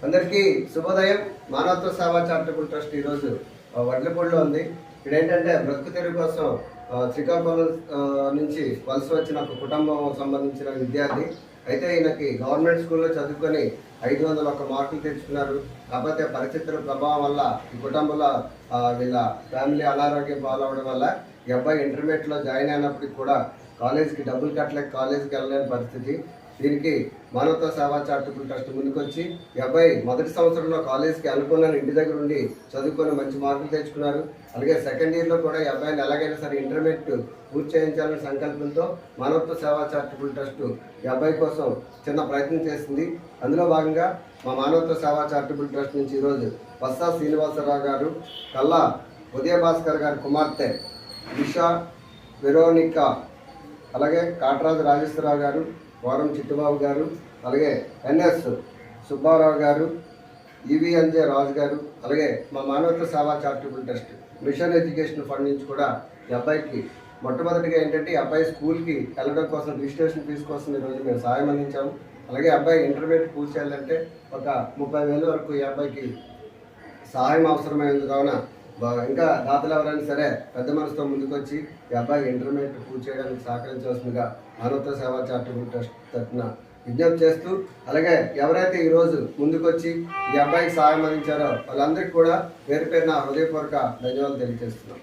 అందరికీ శుభోదయం. మానవత్వ సేవా చారిటబుల్ ట్రస్ట్ ఈరోజు వడ్లపూడిలో ఉంది. ఇక్కడ ఏంటంటే బ్రతుకు తెరువు కోసం శ్రీకాకుళం నుంచి వలస వచ్చిన ఒక కుటుంబం సంబంధించిన విద్యార్థి. అయితే ఈయనకి గవర్నమెంట్ స్కూల్లో చదువుకొని 501 మార్కులు తెచ్చుకున్నారు. కాకపోతే పరిస్థితుల ప్రభావం వల్ల ఈ కుటుంబంలో వీళ్ళ ఫ్యామిలీ అనారోగ్యం పాలవడం వల్ల ఈ అబ్బాయి ఇంటర్మీడియట్లో జాయిన్ అయినప్పటికి కూడా కాలేజీకి డబ్బులు కట్టలేక కాలేజీకి వెళ్ళలేని పరిస్థితి. దీనికి మానవత్వ సేవా చారిటబుల్ ట్రస్ట్ ముందుకొచ్చి ఈ అబ్బాయి మొదటి సంవత్సరంలో కాలేజీకి అనుకున్న ఇంటి దగ్గర ఉండి చదువుకొని మంచి మార్కులు తెచ్చుకున్నారు. అలాగే సెకండ్ ఇయర్లో కూడా ఈ అబ్బాయిని ఎలాగైనా సరే ఇంటర్మీడియట్ పూర్తి చేయించాలనే సంకల్పంతో మానవత్వ సేవా చారిటబుల్ ట్రస్ట్ ఈ అబ్బాయి కోసం చిన్న ప్రయత్నం చేసింది. అందులో భాగంగా మా మానవత్వ సేవా చారిటబుల్ ట్రస్ట్ నుంచి ఈరోజు బస్సా శ్రీనివాసరావు గారు, కల్లా ఉదయభాస్కర్ గారి కుమార్తె దిశా వెరోనికా, అలాగే కాటరాజు రాజేశ్వరరావు గారు, వారం చిట్టుబాబు గారు, అలాగే ఎన్ఎస్ సుబ్బారావు గారు, ఈవీఎన్జే రాజు గారు, అలాగే మా మానవత్వ సేవా charitable trust machine education fund నుంచి కూడా ఈ అబ్బాయికి మొట్టమొదటిగా ఏంటంటే ఈ అబ్బాయి స్కూల్కి వెళ్ళడం కోసం రిజిస్ట్రేషన్ ఫీజు కోసం ఈరోజు మేము సాయం అందించాము. అలాగే అబ్బాయి ఇంటర్మీడియట్ పూర్తి చేయాలంటే ఒక 30,000 వరకు ఈ అబ్బాయికి సహాయం అవసరమైంది. కావున ఇంకా దాతలు ఎవరైనా సరే పెద్ద మనసుతో ముందుకొచ్చి ఈ అబ్బాయి ఇంటర్మీడియట్ పూర్తి చేయడానికి సహకరించవలసిందిగా మానవత్వ సేవా చారిటబుల్ ట్రస్ట్ తరఫున విజ్ఞప్తి చేస్తూ, అలాగే ఎవరైతే ఈరోజు ముందుకొచ్చి ఈ అబ్బాయికి సహాయం అందించారో వాళ్ళందరికీ కూడా పేరు పేరున హృదయపూర్వక ధన్యవాదాలు తెలియజేస్తున్నాం.